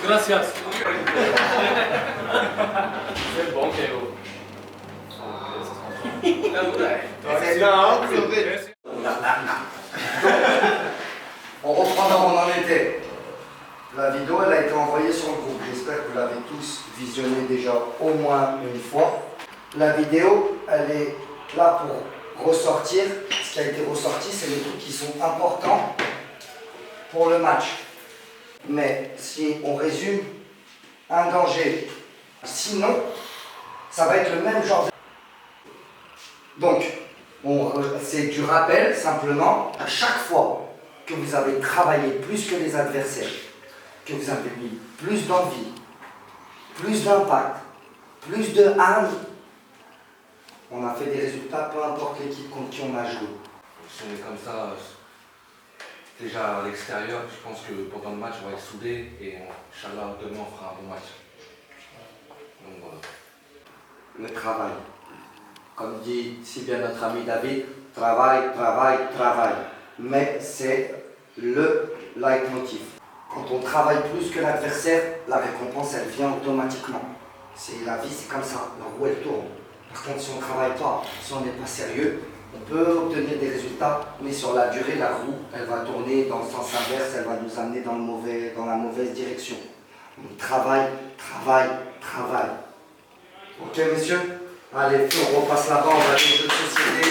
Gracias. C'est bon, Caillou. On reprend là où on en était. La vidéo, elle a été envoyée sur le groupe. J'espère que vous l'avez tous visionné déjà au moins une fois. La vidéo, elle est là pour ressortir. Ce qui a été ressorti, c'est les trucs qui sont importants pour le match. Mais si on résume, un danger. Sinon, ça va être le même genre de... Donc, c'est du rappel, simplement. À chaque fois que vous avez travaillé plus que les adversaires, que vous avez mis plus d'envie, plus d'impact, plus de âme, on a fait des résultats, peu importe l'équipe contre qui on a joué. C'est comme ça, déjà à l'extérieur, je pense que pendant le match, on va être soudés et Inch'Allah, demain, on fera un bon match. Donc voilà. Le travail. Comme dit si bien notre ami David, travail, travail, travail. Mais c'est le leitmotiv. Quand on travaille plus que l'adversaire, la récompense, elle vient automatiquement. C'est la vie, c'est comme ça, la roue, elle tourne. Par contre, si on ne travaille pas, si on n'est pas sérieux, on peut obtenir des résultats, mais sur la durée, la roue, elle va tourner dans le sens inverse, elle va nous amener dans la mauvaise direction. Donc travail, travail, travail. Ok, messieurs? Allez, on repasse là-bas, on va aller aux jeux de société.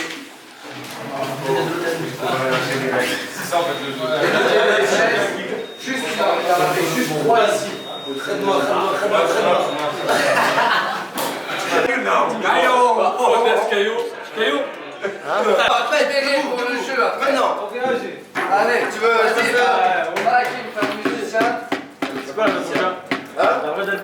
C'est ça en fait le jeu. Juste, il y en avait juste 3 ici. Très noir, très noir, très noir, très noir. Caillou. Après, Béré pour le jeu, après non. Allez, tu veux voilà qui me fait un musicien. C'est quoi le musicien? La vraie d'elle.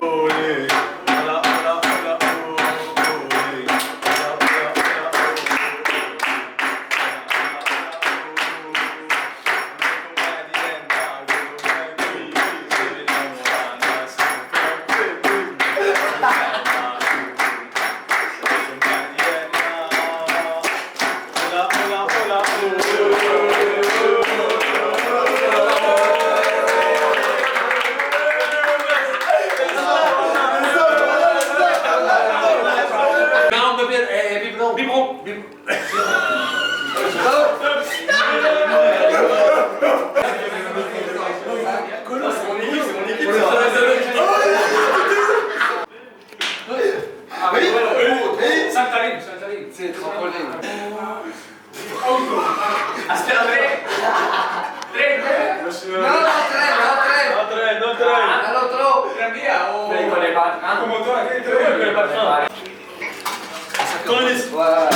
C'est trampoline. Aspirate. No, All'altro. Como tú aquí, con el patrón. Voilà.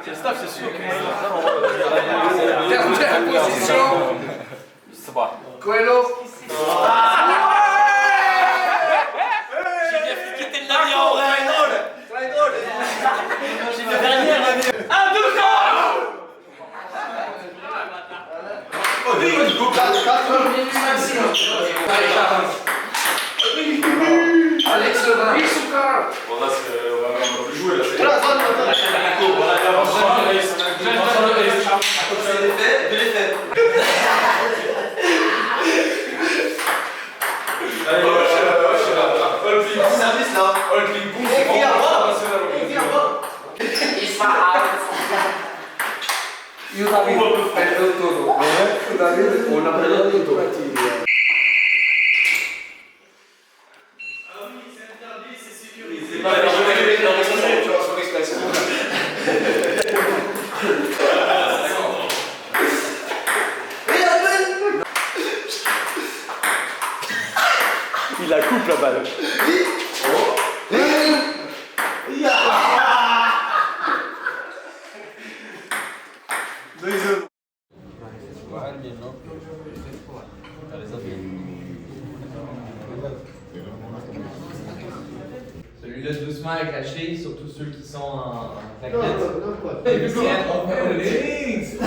C'est le staff, c'est sûr. Dernière position. C'est pas. Coelho. J'ai bien fliqué tes l'avion. J'ai fait dernière. Un, deux, trois. Alex Lebrun. Bon là, on va plus jouer là. Io David, tutto. David, una bella tutto. Il la coupe la balle. Celui-là doucement avec la cheville, surtout ceux qui sont en raquette. Lucien, open links!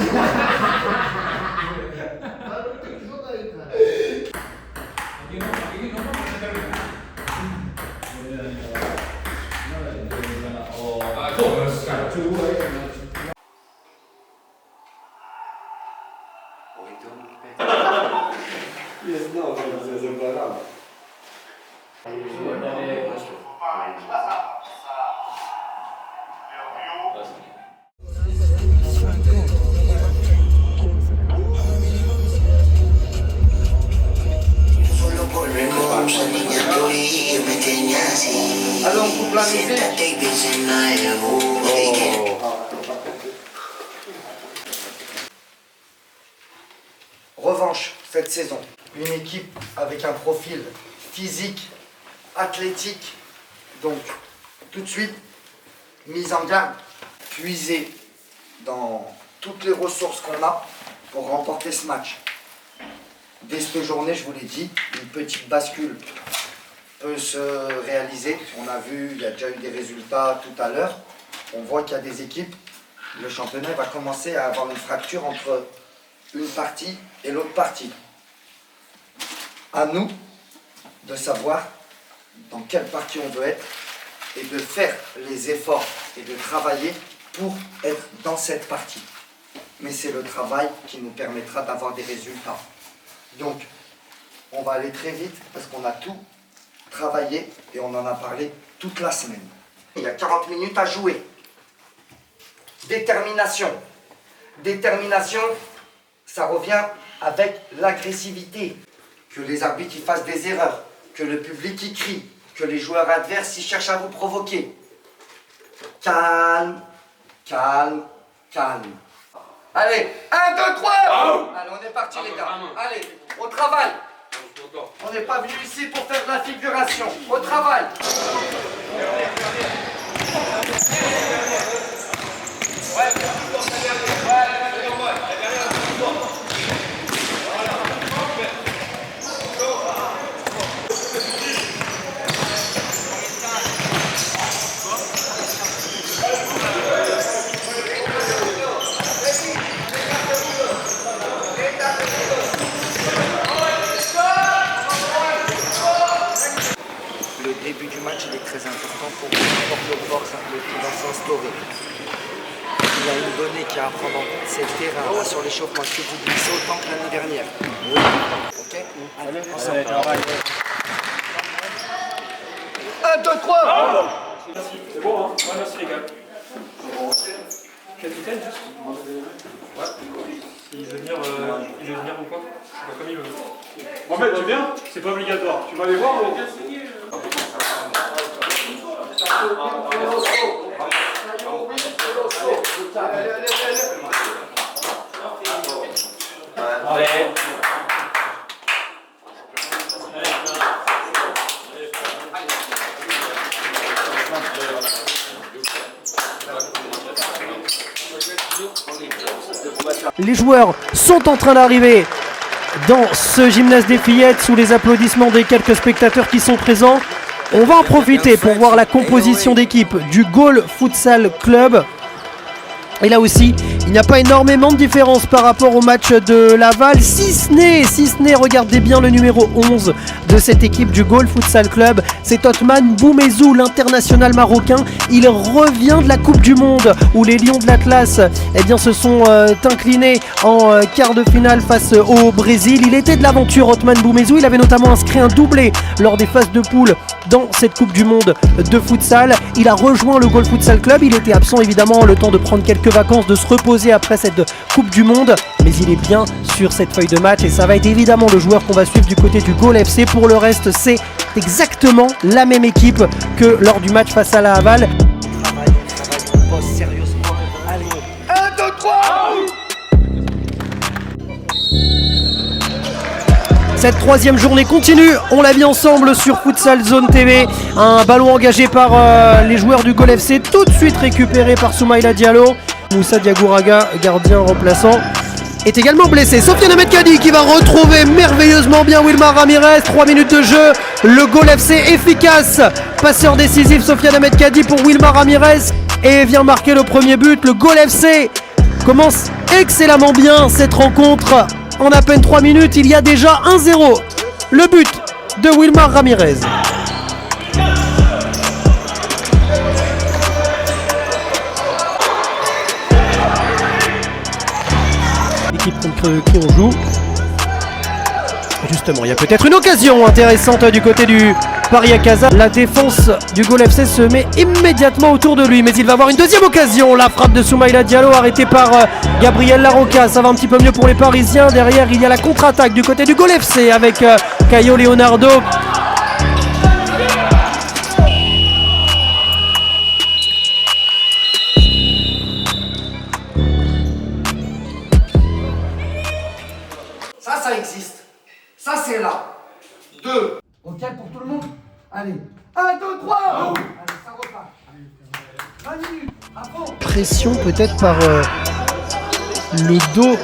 Alors on coupe la musique. Revanche, cette saison, une équipe avec un profil physique, athlétique, donc tout de suite, mise en garde, puiser dans toutes les ressources qu'on a pour remporter ce match. Dès cette journée, je vous l'ai dit, une petite bascule peut se réaliser. On a vu, il y a déjà eu des résultats tout à l'heure. On voit qu'il y a des équipes, le championnat va commencer à avoir une fracture entre une partie et l'autre partie. À nous de savoir dans quelle partie on veut être et de faire les efforts et de travailler pour être dans cette partie. Mais c'est le travail qui nous permettra d'avoir des résultats. Donc, on va aller très vite parce qu'on a tout travaillé et on en a parlé toute la semaine. Il y a 40 minutes à jouer. Détermination. Détermination, ça revient avec l'agressivité. Que les arbitres y fassent des erreurs, que le public y crie, que les joueurs adverses y cherchent à vous provoquer. Calme, calme, calme. Allez, 1, 2, 3 Allez, on est parti les gars. Allez, au travail. On n'est pas venu ici pour faire de la figuration. Au travail. Le début du match il est très important pour le force qui va s'instaurer. Il y a une donnée qui est à prendre en compte, c'est le terrain. Là, sur l'échauffement, est-ce que vous glissez autant que l'année dernière? Oui. Ok. Allez, ensemble. 1, 2, 3 C'est bon, hein? Ouais, merci les gars. Capitaine, juste. Ouais. Il veut venir ou quoi? Comme il veut. Mohamed, tu viens? C'est pas obligatoire. Tu vas aller voir ou? Allez. Les joueurs sont en train d'arriver dans ce gymnase des Fillettes sous les applaudissements des quelques spectateurs qui sont présents. On va en profiter pour voir la composition d'équipe du Gaulle Futsal Club. Et là aussi, il n'y a pas énormément de différence par rapport au match de Laval, si ce n'est, regardez bien le numéro 11 de cette équipe du Gaulle Futsal Club, c'est Othman Boumezou, l'international marocain. Il revient de la Coupe du Monde où les Lions de l'Atlas se sont inclinés en quart de finale face au Brésil. Il était de l'aventure, Othman Boumezou, il avait notamment inscrit un doublé lors des phases de poule dans cette Coupe du Monde de futsal. Il a rejoint le Goal Futsal Club. Il était absent évidemment, le temps de prendre quelques vacances, de se reposer après cette Coupe du Monde. Mais il est bien sur cette feuille de match et ça va être évidemment le joueur qu'on va suivre du côté du Goal FC. Pour le reste, c'est exactement la même équipe que lors du match face à la Haval. On bosse sérieusement. Allez, 1, 2, 3 Cette troisième journée continue, on l'a vu ensemble sur Futsal Zone TV. Un ballon engagé par les joueurs du Goal FC, tout de suite récupéré par Soumaïla Diallo. Moussa Diagouraga, gardien remplaçant, est également blessé. Sofiane Ahmed Kadi qui va retrouver merveilleusement bien Wilmar Ramirez. 3 minutes de jeu, le Goal FC efficace. Passeur décisif Sofiane Ahmed Kadi pour Wilmar Ramirez et vient marquer le premier but. Le Goal FC commence excellemment bien cette rencontre. En à peine 3 minutes, il y a déjà 1-0. Le but de Wilmar Ramirez. L'équipe contre qui on joue. Justement, il y a peut-être une occasion intéressante du côté du Paris à Casa. La défense du Goal FC se met immédiatement autour de lui, mais il va avoir une deuxième occasion. La frappe de Soumaïla Diallo arrêtée par Gabriel Larocca. Ça va un petit peu mieux pour les Parisiens. Derrière, il y a la contre-attaque du côté du Goal FC avec Caio Leonardo. Ça existe. Ça, c'est là. 2. OK pour tout le monde? Allez. 1, 2, 3 Allez, ça repart. 20 minutes. À fond. Pression peut-être par le dos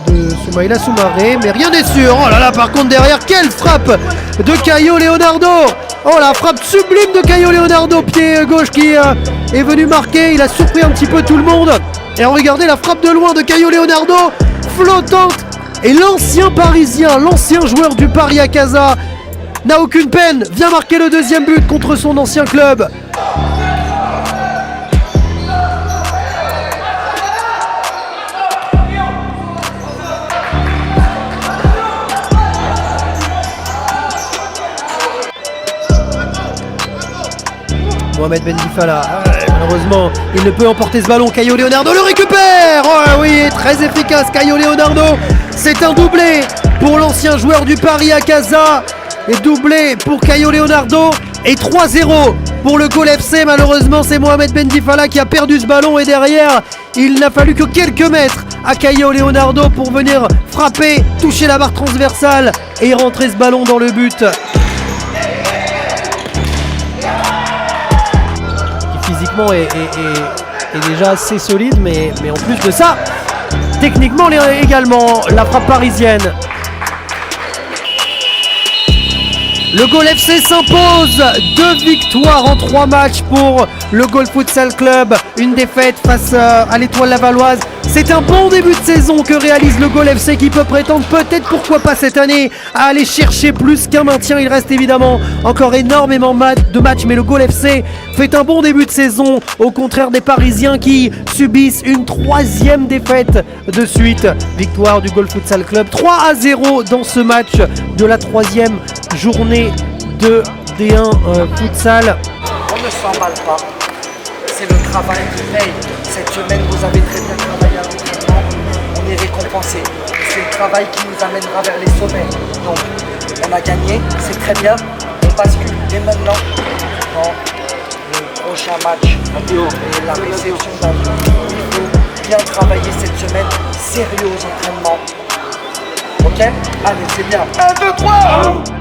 de Soumaïla Soumaré, mais rien n'est sûr. Oh là là, par contre derrière, quelle frappe de Caio Leonardo. Oh, la frappe sublime de Caio Leonardo, pied gauche qui est venu marquer. Il a surpris un petit peu tout le monde. Et regardez la frappe de loin de Caio Leonardo, flottante. Et l'ancien Parisien, l'ancien joueur du Paris à Casa, n'a aucune peine, vient marquer le deuxième but contre son ancien club. Mohamed Bendifala, malheureusement, il ne peut emporter ce ballon. Caio Leonardo le récupère. Oh oui, très efficace Caio Leonardo. C'est un doublé pour l'ancien joueur du Paris à Casa. Et doublé pour Caio Leonardo. Et 3-0 pour le Goal FC. Malheureusement, c'est Mohamed Bendifala qui a perdu ce ballon. Et derrière, il n'a fallu que quelques mètres à Caio Leonardo pour venir frapper, toucher la barre transversale et rentrer ce ballon dans le but. Physiquement est déjà assez solide, mais en plus de ça, techniquement également, la frappe parisienne. Le Goal FC s'impose, 2 victoires en 3 matchs pour le Goal Futsal Club, une défaite face à l'Étoile Lavalloise. C'est un bon début de saison que réalise le Goal FC qui peut prétendre peut-être, pourquoi pas cette année, à aller chercher plus qu'un maintien. Il reste évidemment encore énormément de matchs, mais le Goal FC fait un bon début de saison, au contraire des Parisiens qui subissent une 3e défaite de suite. Victoire du Goal Futsal Club, 3-0 dans ce match de la 3e journée de D1 Futsal. On ne s'emballe pas. C'est le travail qui paye. Cette semaine, vous avez très bien travaillé à l'entraînement. On est récompensé. C'est le travail qui nous amènera vers les sommets. Donc, on a gagné, c'est très bien. On bascule dès maintenant dans le prochain match. Et la réception d'un il faut bien travailler cette semaine. Sérieux aux entraînements. Ok? Allez, c'est bien. 1, 2, 3